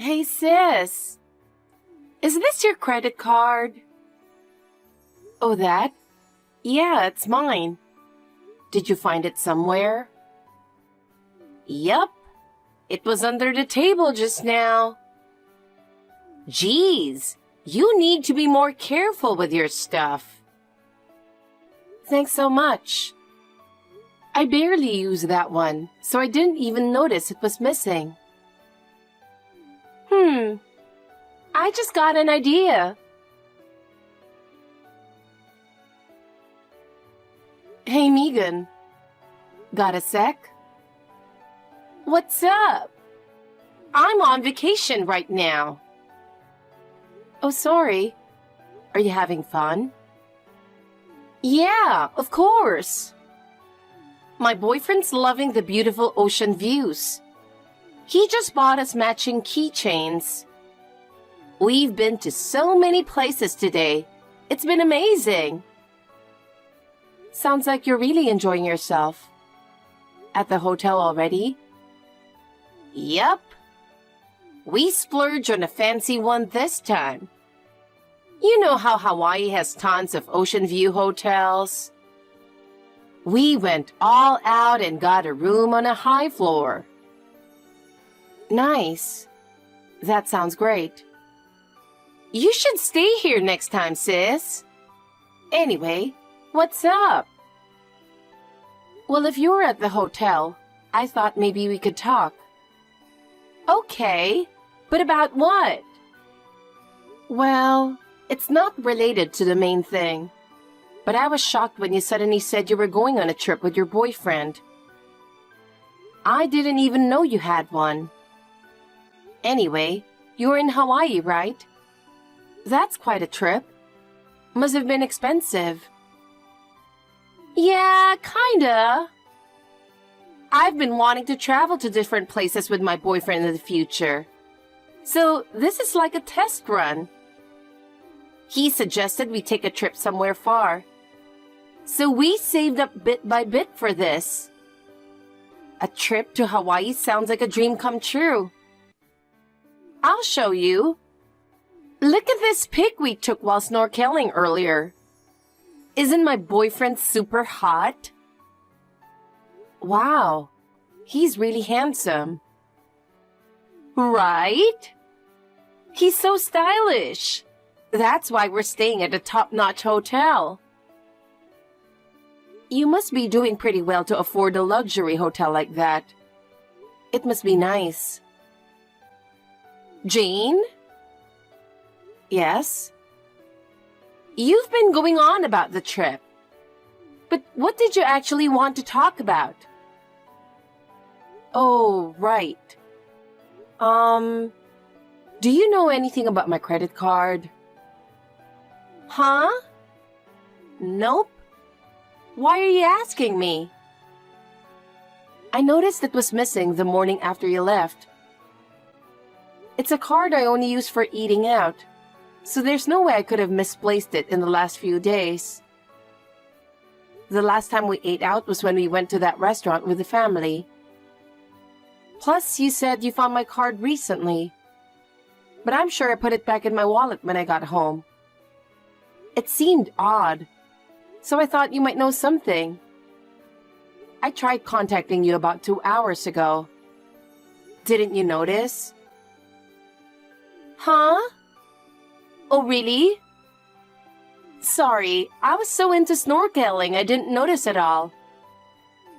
Hey sis, is this your credit card? Oh, that? Yeah, it's mine. Did you find it somewhere? Yup, it was under the table just now. Geez, you need to be more careful with your stuff. Thanks so much. I barely use that one, so I didn't even notice it was missing. I just got an idea. Hey, Megan. Got a sec? What's up? I'm on vacation right now. Oh, sorry. Are you having fun? Yeah, of course. My boyfriend's loving the beautiful ocean views. He just bought us matching keychains. We've been to so many places today. It's been amazing. Sounds like you're really enjoying yourself. At the hotel already? Yup. We splurged on a fancy one this time. You know how Hawaii has tons of ocean view hotels? We went all out and got a room on a high floor. Nice. That sounds great. You should stay here next time, sis. Anyway, what's up? Well, if you were at the hotel, I thought maybe we could talk. Okay, but about what? Well, it's not related to the main thing. But I was shocked when you suddenly said you were going on a trip with your boyfriend. I didn't even know you had one. Anyway, you're in Hawaii, right? That's quite a trip. Must have been expensive. Yeah, kinda. I've been wanting to travel to different places with my boyfriend in the future. So this is like a test run. He suggested we take a trip somewhere far. So we saved up bit by bit for this. A trip to Hawaii sounds like a dream come true. I'll show you. Look at this pic we took while snorkeling earlier. Isn't my boyfriend super hot? Wow, he's really handsome. Right? He's so stylish. That's why we're staying at a top-notch hotel. You must be doing pretty well to afford a luxury hotel like that. It must be nice. Jane? Yes? You've been going on about the trip. But what did you actually want to talk about? Oh, right. Do you know anything about my credit card? Huh? Nope. Why are you asking me? I noticed it was missing the morning after you left. It's a card I only use for eating out, so there's no way I could have misplaced it in the last few days. The last time we ate out was when we went to that restaurant with the family. Plus, you said you found my card recently, but I'm sure I put it back in my wallet when I got home. It seemed odd, so I thought you might know something. I tried contacting you about 2 hours ago. Didn't you notice? Huh? Oh, really? Sorry, I was so into snorkeling I didn't notice at all.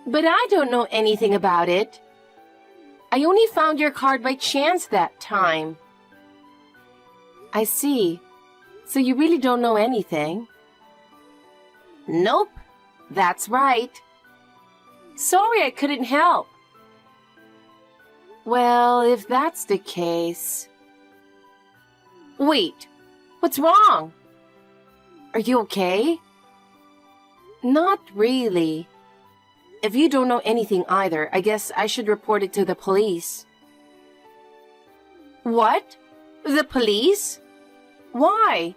But I don't know anything about it. I only found your card by chance that time. I see. So you really don't know anything? Nope, that's right. Sorry I couldn't help. Well, if that's the case... Wait, what's wrong? Are you okay? Not really. If you don't know anything either, I guess I should report it to the police. What? The police? Why?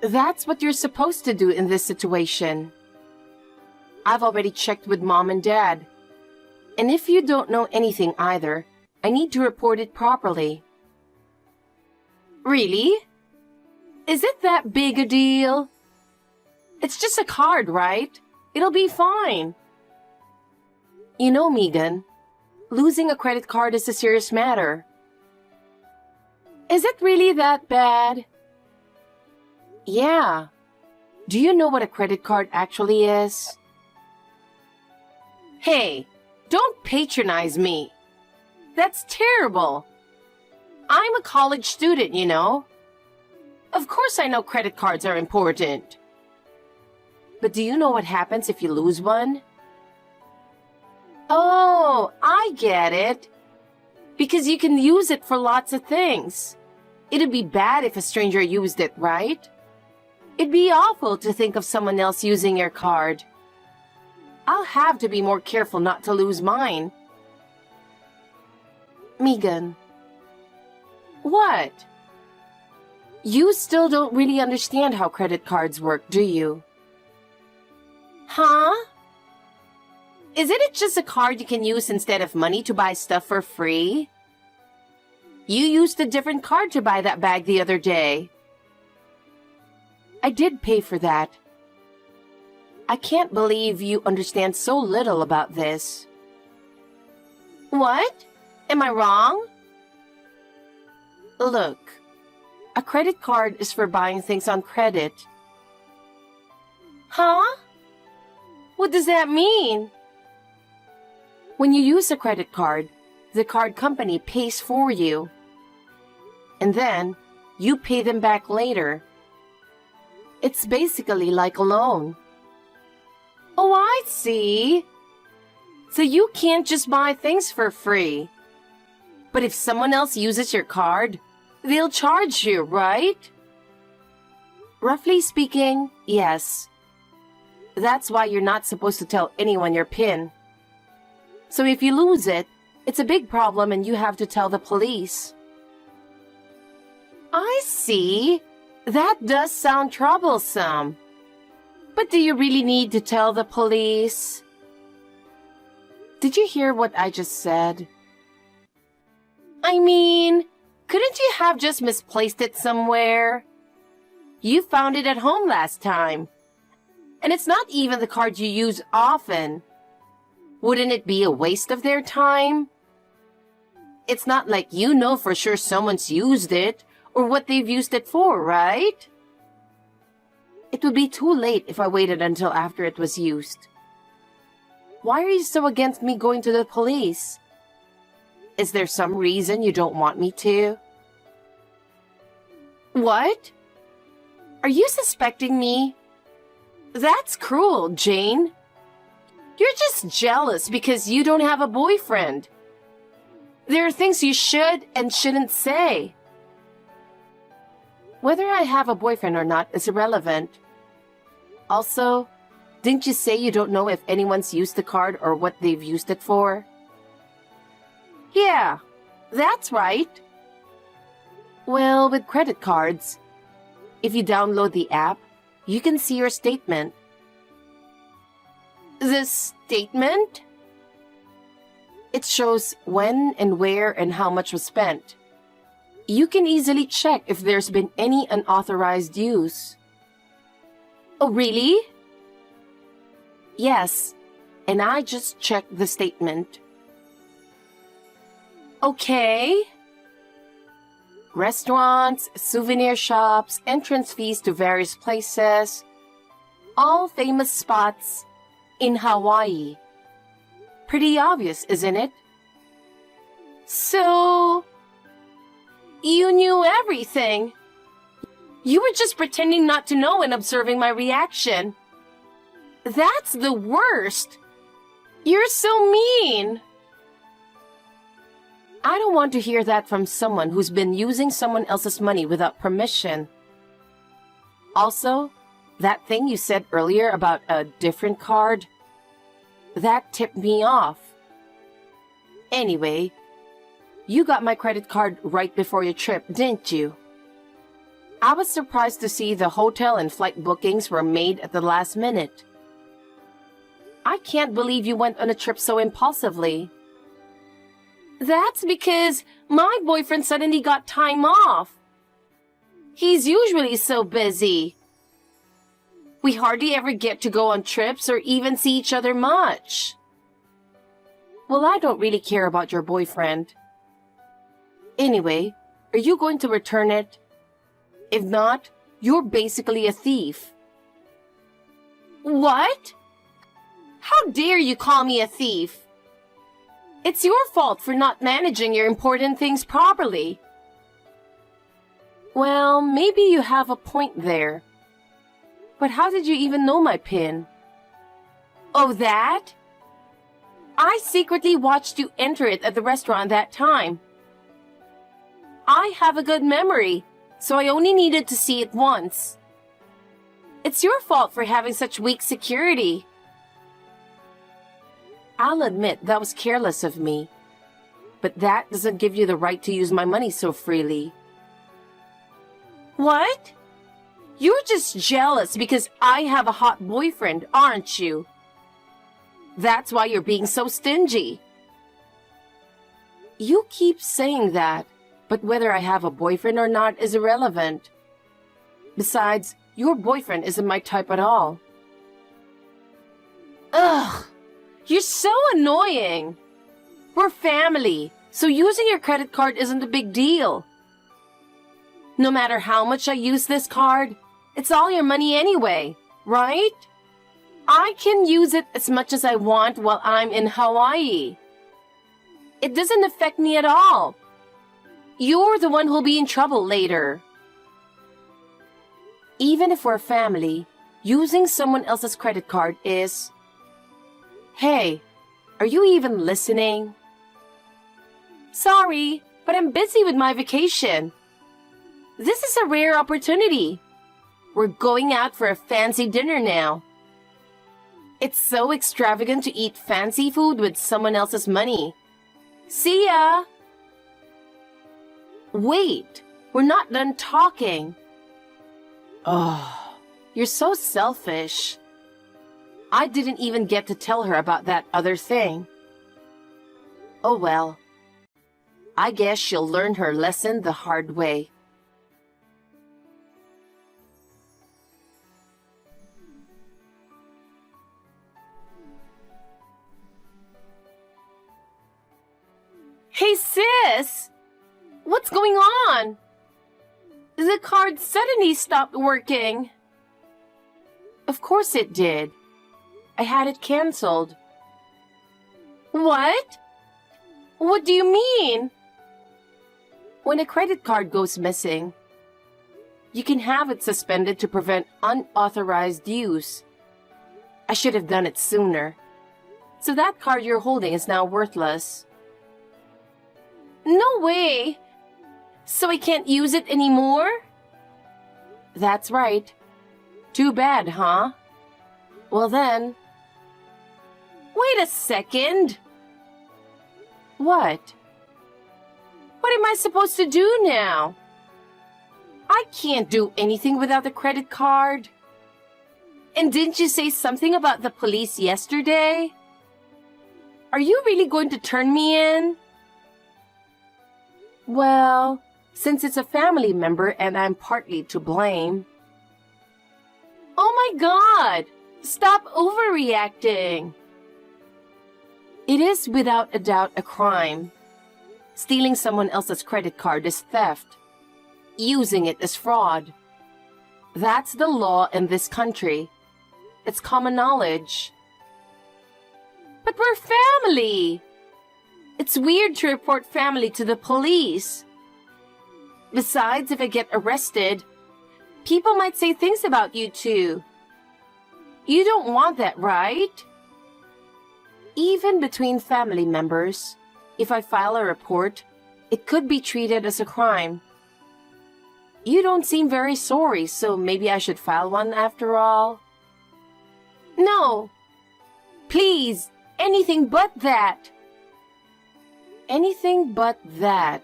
That's what you're supposed to do in this situation. I've already checked with Mom and Dad. And if you don't know anything either, I need to report it properly. Really? Is it that big a deal? It's just a card, right? It'll be fine. You know, Megan, losing a credit card is a serious matter. Is it really that bad? Yeah. Do you know what a credit card actually is? Hey, don't patronize me. That's terrible. I'm a college student, you know. Of course I know credit cards are important. But do you know what happens if you lose one? Oh, I get it. Because you can use it for lots of things. It'd be bad if a stranger used it, right? It'd be awful to think of someone else using your card. I'll have to be more careful not to lose mine. Megan. What? You still don't really understand how credit cards work, do you? Huh? Isn't it just a card you can use instead of money to buy stuff for free? You used a different card to buy that bag the other day. I did pay for that. I can't believe you understand so little about this. What? Am I wrong? Look, a credit card is for buying things on credit. Huh? What does that mean? When you use a credit card, the card company pays for you. And then, you pay them back later. It's basically like a loan. Oh, I see. So you can't just buy things for free. But if someone else uses your card, they'll charge you, right? Roughly speaking, yes. That's why you're not supposed to tell anyone your PIN. So if you lose it, it's a big problem and you have to tell the police. I see. That does sound troublesome. But do you really need to tell the police? Did you hear what I just said? I mean, couldn't you have just misplaced it somewhere? You found it at home last time. And it's not even the card you use often. Wouldn't it be a waste of their time? It's not like you know for sure someone's used it or what they've used it for, right? It would be too late if I waited until after it was used. Why are you so against me going to the police? Is there some reason you don't want me to? What? Are you suspecting me? That's cruel, Jane. You're just jealous because you don't have a boyfriend. There are things you should and shouldn't say. Whether I have a boyfriend or not is irrelevant. Also, didn't you say you don't know if anyone's used the card or what they've used it for? Yeah, that's right. Well, with credit cards, if you download the app, you can see your statement. The statement? It shows when and where and how much was spent. You can easily check if there's been any unauthorized use. Oh, really? Yes, and I just checked the statement. Okay. Restaurants, souvenir shops, entrance fees to various places. All famous spots in Hawaii. Pretty obvious, isn't it? So, you knew everything. You were just pretending not to know and observing my reaction. That's the worst. You're so mean. I don't want to hear that from someone who's been using someone else's money without permission. Also, that thing you said earlier about a different card, that tipped me off. Anyway, you got my credit card right before your trip, didn't you? I was surprised to see the hotel and flight bookings were made at the last minute. I can't believe you went on a trip so impulsively. That's because my boyfriend suddenly got time off. He's usually so busy. We hardly ever get to go on trips or even see each other much. Well, I don't really care about your boyfriend. Anyway, are you going to return it? If not, you're basically a thief. What? How dare you call me a thief? It's your fault for not managing your important things properly. Well, maybe you have a point there. But how did you even know my PIN? Oh, that? I secretly watched you enter it at the restaurant that time. I have a good memory, so I only needed to see it once. It's your fault for having such weak security. I'll admit that was careless of me, but that doesn't give you the right to use my money so freely. What? You're just jealous because I have a hot boyfriend, aren't you? That's why you're being so stingy. You keep saying that, but whether I have a boyfriend or not is irrelevant. Besides, your boyfriend isn't my type at all. Ugh! You're so annoying! We're family, so using your credit card isn't a big deal. No matter how much I use this card, it's all your money anyway, right? I can use it as much as I want while I'm in Hawaii. It doesn't affect me at all. You're the one who'll be in trouble later. Even if we're family, using someone else's credit card is... Hey, are you even listening? Sorry, but I'm busy with my vacation. This is a rare opportunity. We're going out for a fancy dinner now. It's so extravagant to eat fancy food with someone else's money. See ya! Wait, we're not done talking. Oh, you're so selfish. I didn't even get to tell her about that other thing. Oh well. I guess she'll learn her lesson the hard way. Hey sis! What's going on? The card suddenly stopped working. Of course it did. I had it canceled. What? What do you mean? When a credit card goes missing, you can have it suspended to prevent unauthorized use. I should have done it sooner. So that card you're holding is now worthless. No way! So I can't use it anymore? That's right. Too bad, huh? Well then... Wait a second! What? What am I supposed to do now? I can't do anything without the credit card. And didn't you say something about the police yesterday? Are you really going to turn me in? Well, since it's a family member and I'm partly to blame. Oh my God! Stop overreacting! It is without a doubt a crime. Stealing someone else's credit card is theft. Using it is fraud. That's the law in this country. It's common knowledge. But we're family! It's weird to report family to the police. Besides, if I get arrested, people might say things about you too. You don't want that, right? Even between family members, if I file a report, it could be treated as a crime. You don't seem very sorry, so maybe I should file one after all. No! Please, anything but that! Anything but that.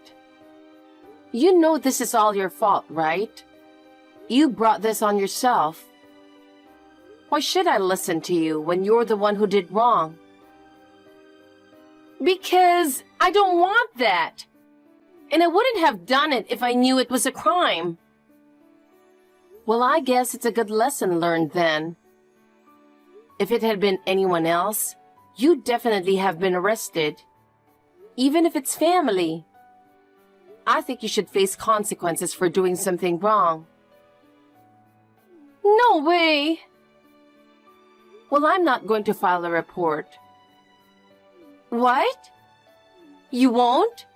You know this is all your fault, right? You brought this on yourself. Why should I listen to you when you're the one who did wrong? Because I don't want that. And I wouldn't have done it if I knew it was a crime. Well, I guess it's a good lesson learned then. If it had been anyone else, you'd definitely have been arrested. Even if it's family. I think you should face consequences for doing something wrong. No way! Well, I'm not going to file a report. What? You won't?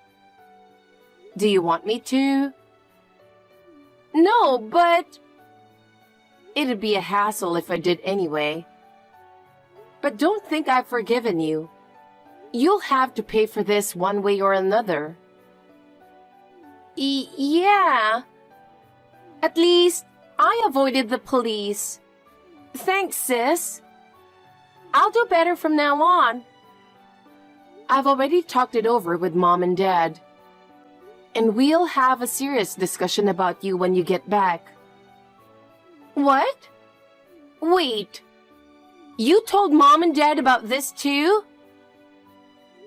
Do you want me to? No, but... It'd be a hassle if I did anyway. But don't think I've forgiven you. You'll have to pay for this one way or another. Yeah. At least, I avoided the police. Thanks, sis. I'll do better from now on. I've already talked it over with Mom and Dad. And we'll have a serious discussion about you when you get back. What? Wait. You told Mom and Dad about this too?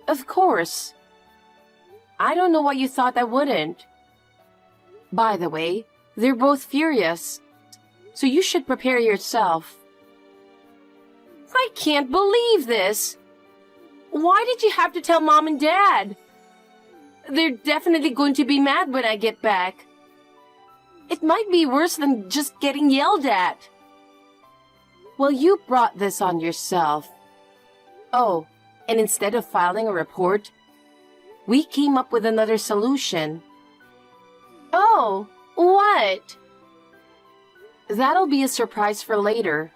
Of course. I don't know why you thought I wouldn't. By the way, they're both furious, so you should prepare yourself. I can't believe this. Why did you have to tell Mom and Dad? They're definitely going to be mad when I get back. It might be worse than just getting yelled at. Well, you brought this on yourself. Oh, and instead of filing a report, we came up with another solution. Oh, what? That'll be a surprise for later.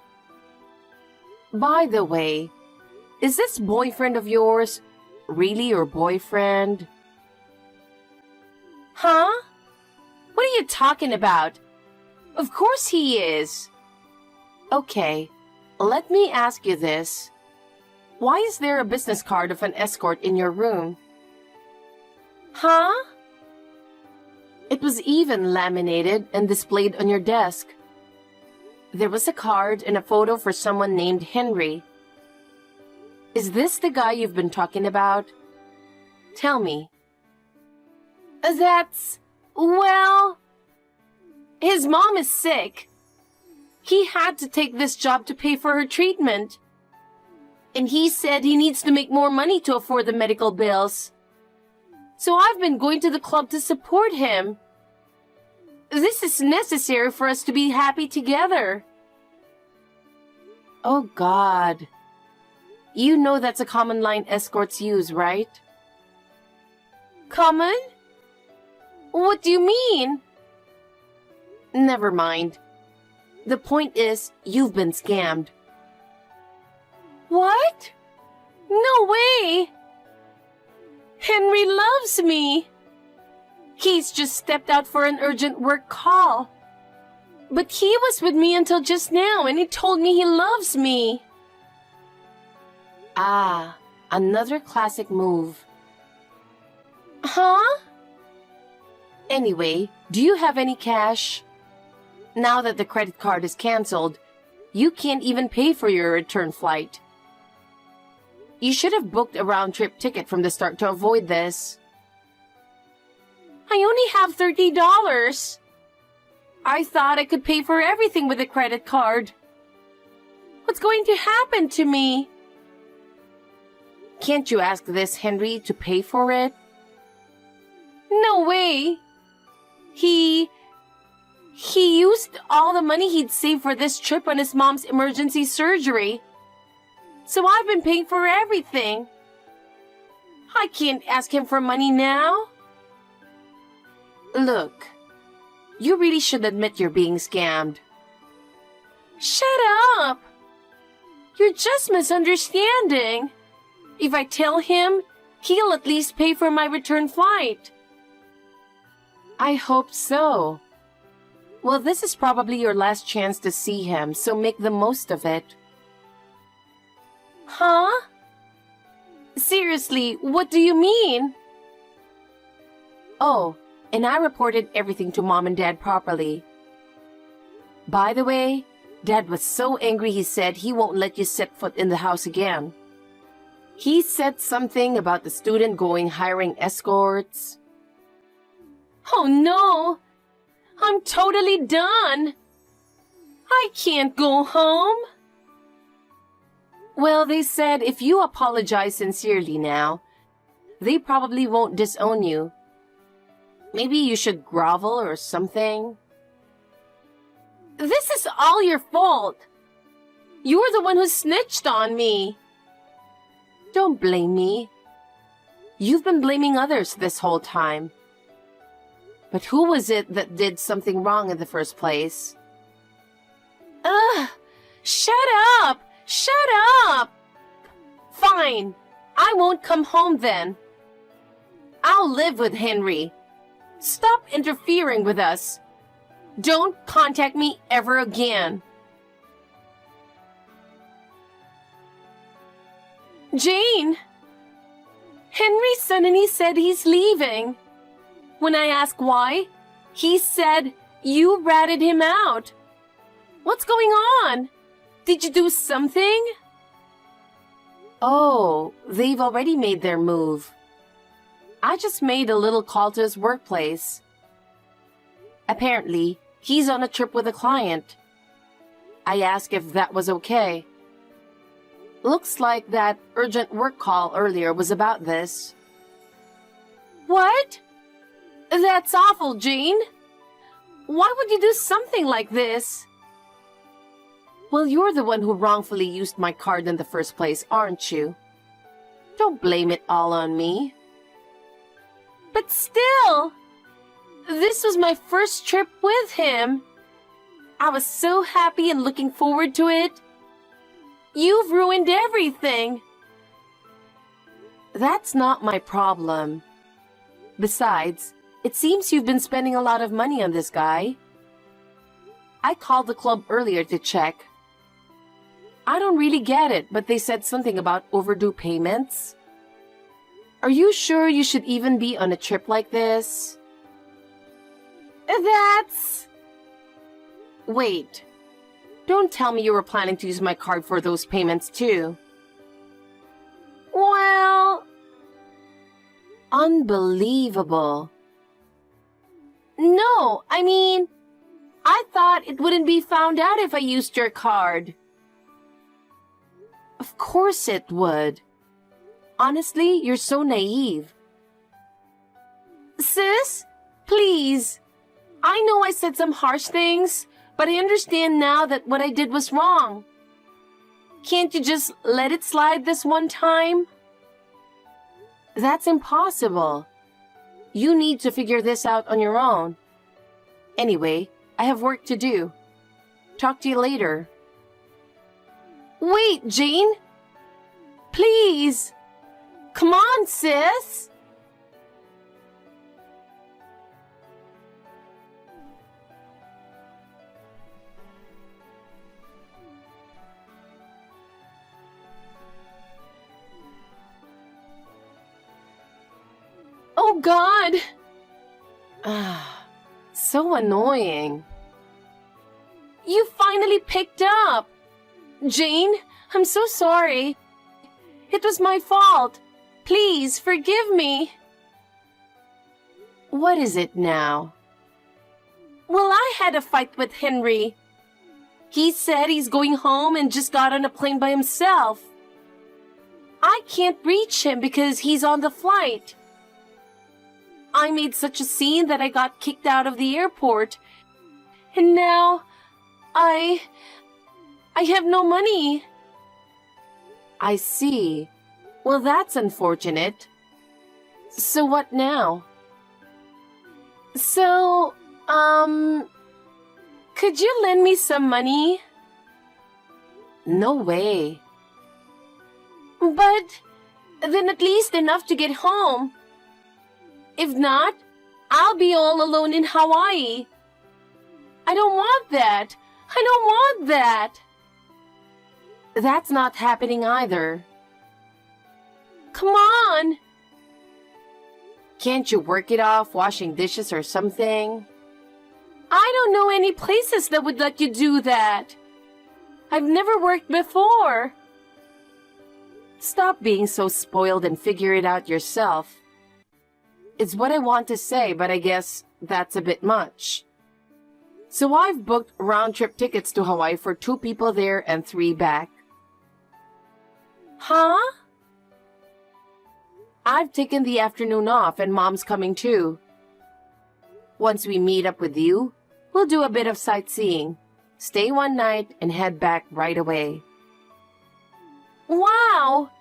By the way, is this boyfriend of yours really your boyfriend? Huh? What are you talking about? Of course he is. Okay, let me ask you this. Why is there a business card of an escort in your room? Huh? It was even laminated and displayed on your desk. There was a card and a photo for someone named Henry. Is this the guy you've been talking about? Tell me. Well, his mom is sick. He had to take this job to pay for her treatment. And he said he needs to make more money to afford the medical bills. So I've been going to the club to support him. This is necessary for us to be happy together. Oh, God. You know that's a common line escorts use, right? Common? What do you mean? Never mind. The point is, you've been scammed. What? No way! Henry loves me. He's just stepped out for an urgent work call. But he was with me until just now and he told me he loves me. Ah, another classic move. Huh? Anyway, do you have any cash? Now that the credit card is canceled, you can't even pay for your return flight. You should have booked a round-trip ticket from the start to avoid this. I only have $30. I thought I could pay for everything with a credit card. What's going to happen to me? Can't you ask this Henry to pay for it? No way. He used all the money he'd saved for this trip on his mom's emergency surgery. So I've been paying for everything. I can't ask him for money now. Look, you really should admit you're being scammed. Shut up! You're just misunderstanding. If I tell him, he'll at least pay for my return flight. I hope so. Well, this is probably your last chance to see him, so make the most of it. Huh? Seriously, what do you mean? Oh, and I reported everything to Mom and Dad properly. By the way, Dad was so angry he said he won't let you set foot in the house again. He said something about the student going hiring escorts. Oh no! I'm totally done! I can't go home! Well, they said if you apologize sincerely now, they probably won't disown you. Maybe you should grovel or something. This is all your fault! You're the one who snitched on me! Don't blame me. You've been blaming others this whole time. But who was it that did something wrong in the first place? Ugh! Shut up! Shut up! Fine. I won't come home then. I'll live with Henry. Stop interfering with us. Don't contact me ever again. Jane! Henry suddenly said he's leaving. When I asked why, he said you ratted him out. What's going on? Did you do something? Oh, they've already made their move. I just made a little call to his workplace. Apparently, he's on a trip with a client. I asked if that was okay. Looks like that urgent work call earlier was about this. What? That's awful, Jane. Why would you do something like this? Well, you're the one who wrongfully used my card in the first place, aren't you? Don't blame it all on me. But still, this was my first trip with him. I was so happy and looking forward to it. You've ruined everything. That's not my problem. Besides, it seems you've been spending a lot of money on this guy. I called the club earlier to check. I don't really get it, but they said something about overdue payments. Are you sure you should even be on a trip like this? That's... Wait. Don't tell me you were planning to use my card for those payments too. Well... Unbelievable. No, I mean... I thought it wouldn't be found out if I used your card. Of course it would. Honestly, you're so naive. Sis, please. I know I said some harsh things, but I understand now that what I did was wrong. Can't you just let it slide this one time? That's impossible. You need to figure this out on your own. Anyway, I have work to do. Talk to you later. Wait, Jane! Please! Come on, sis! Oh, God! So annoying. You finally picked up! Jane, I'm so sorry. It was my fault. Please, forgive me. What is it now? Well, I had a fight with Henry. He said he's going home and just got on a plane by himself. I can't reach him because he's on the flight. I made such a scene that I got kicked out of the airport. And now, I have no money. I see. Well, that's unfortunate. So what now? So, could you lend me some money? No way. But then at least enough to get home. If not, I'll be all alone in Hawaii. I don't want that. I don't want that. That's not happening either. Come on. Can't you work it off washing dishes or something? I don't know any places that would let you do that. I've never worked before. Stop being so spoiled and figure it out yourself. It's what I want to say, but I guess that's a bit much. So I've booked round-trip tickets to Hawaii for 2 people there and 3 back. Huh? I've taken the afternoon off and Mom's coming too. Once we meet up with you, we'll do a bit of sightseeing, stay one night, and head back right away. Wow!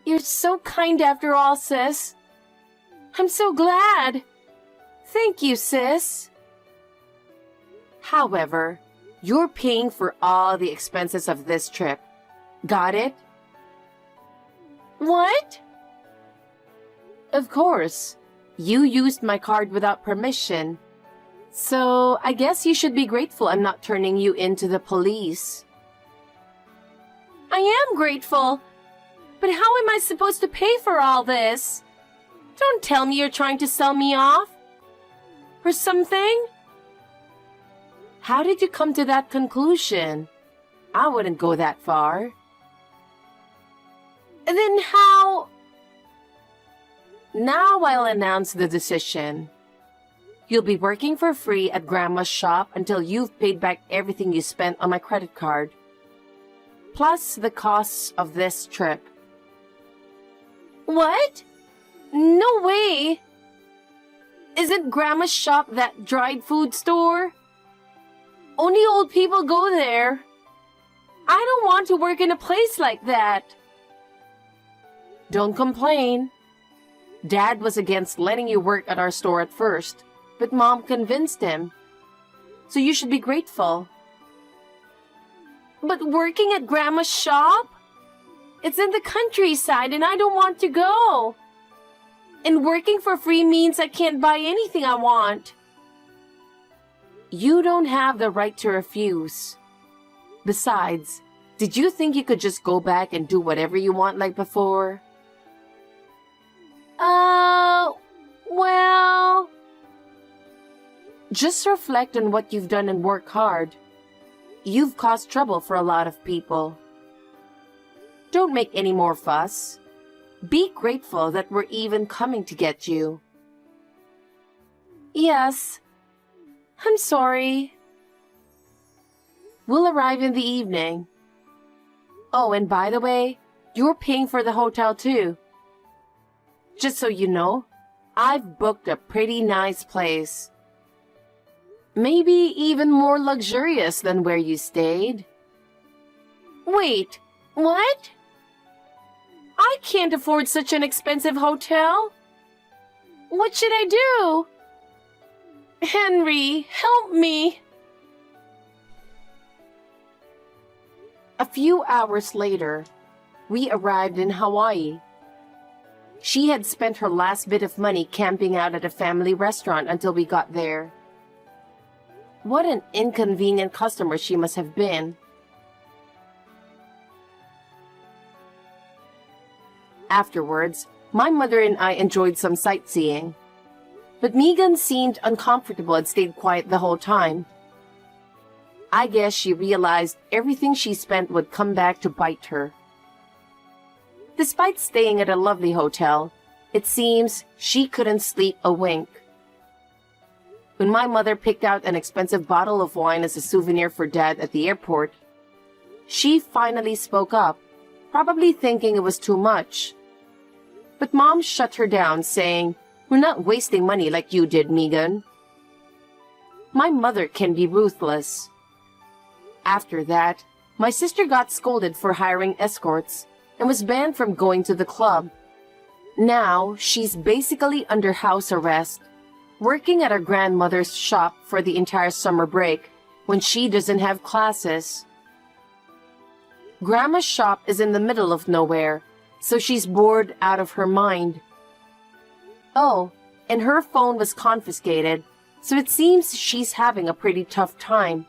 You're so kind after all, sis. I'm so glad. Thank you, sis. However, you're paying for all the expenses of this trip. Got it? What? Of course. You used my card without permission. So I guess you should be grateful I'm not turning you into the police. I am grateful. But how am I supposed to pay for all this? Don't tell me you're trying to sell me off. Or something? How did you come to that conclusion? I wouldn't go that far. Then how? Now I'll announce the decision. You'll be working for free at Grandma's shop until you've paid back everything you spent on my credit card. Plus the costs of this trip. What? No way! Isn't Grandma's shop that dried food store? Only old people go there. I don't want to work in a place like that. Don't complain. Dad was against letting you work at our store at first, but Mom convinced him. So you should be grateful. But working at Grandma's shop? It's in the countryside and I don't want to go. And working for free means I can't buy anything I want. You don't have the right to refuse. Besides, did you think you could just go back and do whatever you want like before? Well... Just reflect on what you've done and work hard. You've caused trouble for a lot of people. Don't make any more fuss. Be grateful that we're even coming to get you. Yes. I'm sorry. We'll arrive in the evening. Oh, and by the way, you're paying for the hotel too. Just so you know, I've booked a pretty nice place. Maybe even more luxurious than where you stayed. Wait, what? I can't afford such an expensive hotel. What should I do? Henry, help me. A few hours later, we arrived in Hawaii. She had spent her last bit of money camping out at a family restaurant until we got there. What an inconvenient customer she must have been. Afterwards, my mother and I enjoyed some sightseeing. But Megan seemed uncomfortable and stayed quiet the whole time. I guess she realized everything she spent would come back to bite her. Despite staying at a lovely hotel, it seems she couldn't sleep a wink. When my mother picked out an expensive bottle of wine as a souvenir for Dad at the airport, she finally spoke up, probably thinking it was too much. But Mom shut her down, saying, "We're not wasting money like you did, Megan." My mother can be ruthless. After that, my sister got scolded for hiring escorts and was banned from going to the club. Now, she's basically under house arrest, working at her grandmother's shop for the entire summer break when she doesn't have classes. Grandma's shop is in the middle of nowhere, so she's bored out of her mind. Oh, and her phone was confiscated, so it seems she's having a pretty tough time.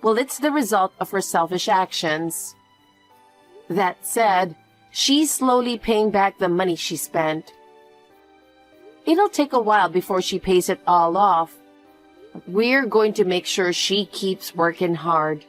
Well, it's the result of her selfish actions. That said, she's slowly paying back the money she spent. It'll take a while before she pays it all off. We're going to make sure she keeps working hard.